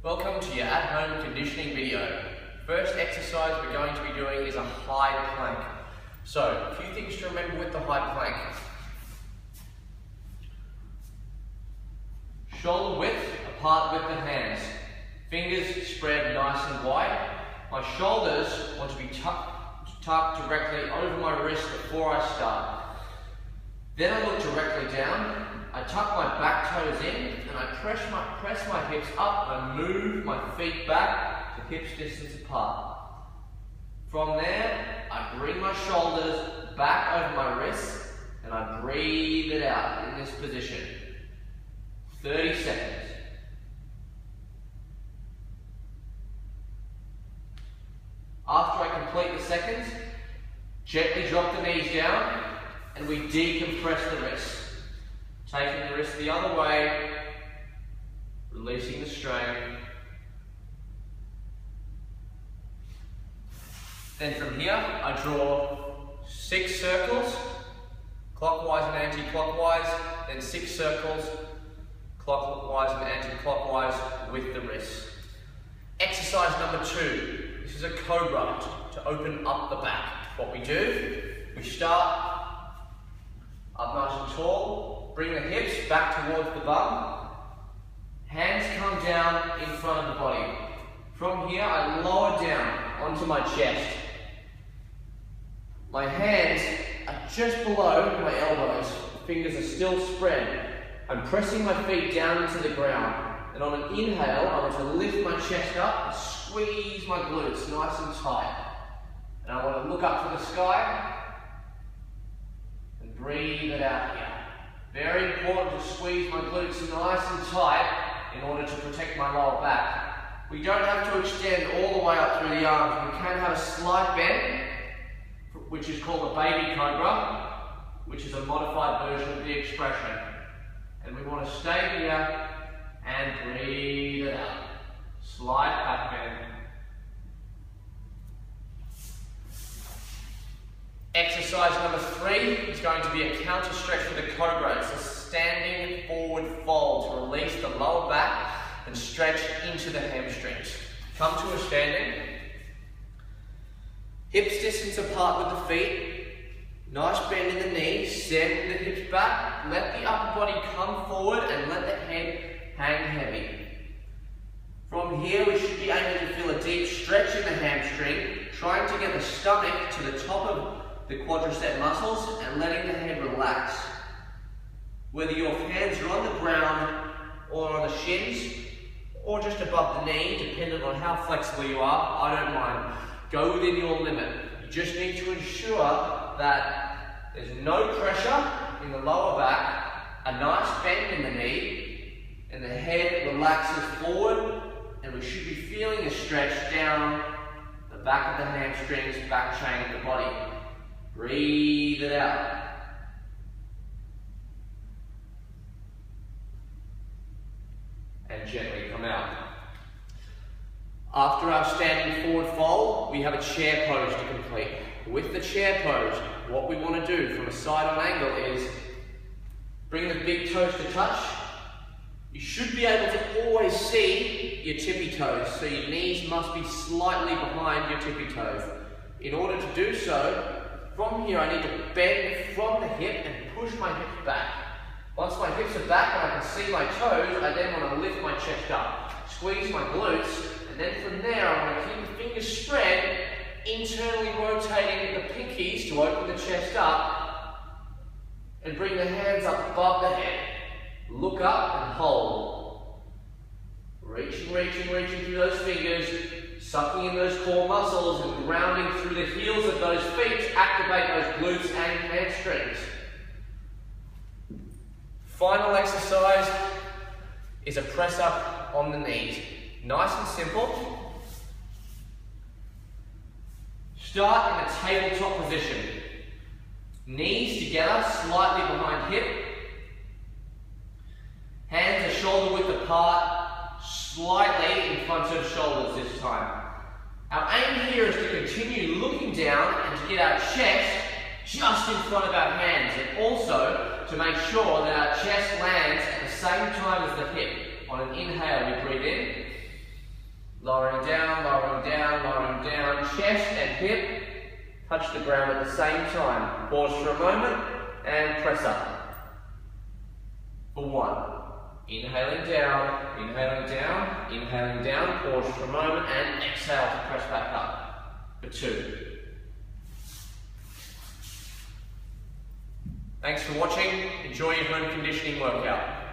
Welcome to your at-home conditioning video. First exercise we're going to be doing is a high plank. So, a few things to remember with the high plank. Shoulder width apart with the hands. Fingers spread nice and wide. My shoulders want to be tucked directly over my wrist before I start. Then I look directly down. I tuck my back toes in and I press my hips up and move my feet back to hips distance apart. From there, I bring my shoulders back over my wrists and I breathe it out in this position. 30 seconds. After I complete the seconds, gently drop the knees down and we decompress the wrists. Taking the wrist the other way, releasing the strain. Then from here, I draw 6 circles, clockwise and anti-clockwise, then 6 circles, clockwise and anti-clockwise with the wrists. Exercise number 2. This is a cobra to open up the back. What we do, we start up nice and tall. Bring the hips back towards the bum. Hands come down in front of the body. From here, I lower down onto my chest. My hands are just below my elbows. The fingers are still spread. I'm pressing my feet down into the ground. And on an inhale, I want to lift my chest up and squeeze my glutes nice and tight. And I want to look up to the sky and breathe it out here. Very important to squeeze my glutes nice and tight in order to protect my lower back. We don't have to extend all the way up through the arms. We can have a slight bend, which is called a baby cobra, which is a modified version of the expression. And we want to stay here and breathe it out. Slight back bend. Exercise number 3 is going to be a counter stretch for the cobra. It's a standing forward fold to release the lower back and stretch into the hamstrings. Come to a standing. Hips distance apart with the feet. Nice bend in the knees. Send the hips back. Let the upper body come forward and let the head hang heavy. From here we should be able to feel a deep stretch in the hamstring, trying to get the stomach to the top of the quadricep muscles and letting the head relax. Whether your hands are on the ground or on the shins or just above the knee, depending on how flexible you are, I don't mind. Go within your limit. You just need to ensure that there's no pressure in the lower back, a nice bend in the knee, and the head relaxes forward, and we should be feeling a stretch down the back of the hamstrings, back chain of the body. Breathe it out. And gently come out. After our standing forward fold, we have a chair pose to complete. With the chair pose, what we want to do from a side on angle is bring the big toes to touch. You should be able to always see your tippy toes, so your knees must be slightly behind your tippy toes. In order to do so, from here I need to bend from the hip and push my hips back. Once my hips are back and I can see my toes, I then want to lift my chest up. Squeeze my glutes, and then from there I want to keep the fingers spread, internally rotating the pinkies to open the chest up, and bring the hands up above the head. Look up and hold. Reaching through those fingers, sucking in those core muscles and grounding through the heels of those feet to activate those glutes and hamstrings. Final exercise is a press up on the knees. Nice and simple. Start in a tabletop position. Knees together, slightly behind hip. Hands are shoulder width apart, slightly in front of shoulders this time. Our aim here is to continue looking down and to get our chest just in front of our hands, and also to make sure that our chest lands at the same time as the hip. On an inhale, we breathe in. Lowering down, lowering down, lowering down. Chest and hip touch the ground at the same time. Pause for a moment and press up. For 1. Inhaling down, inhaling down, inhaling down. Pause for a moment and exhale to press back up. For 2. Thanks for watching. Enjoy your home conditioning workout.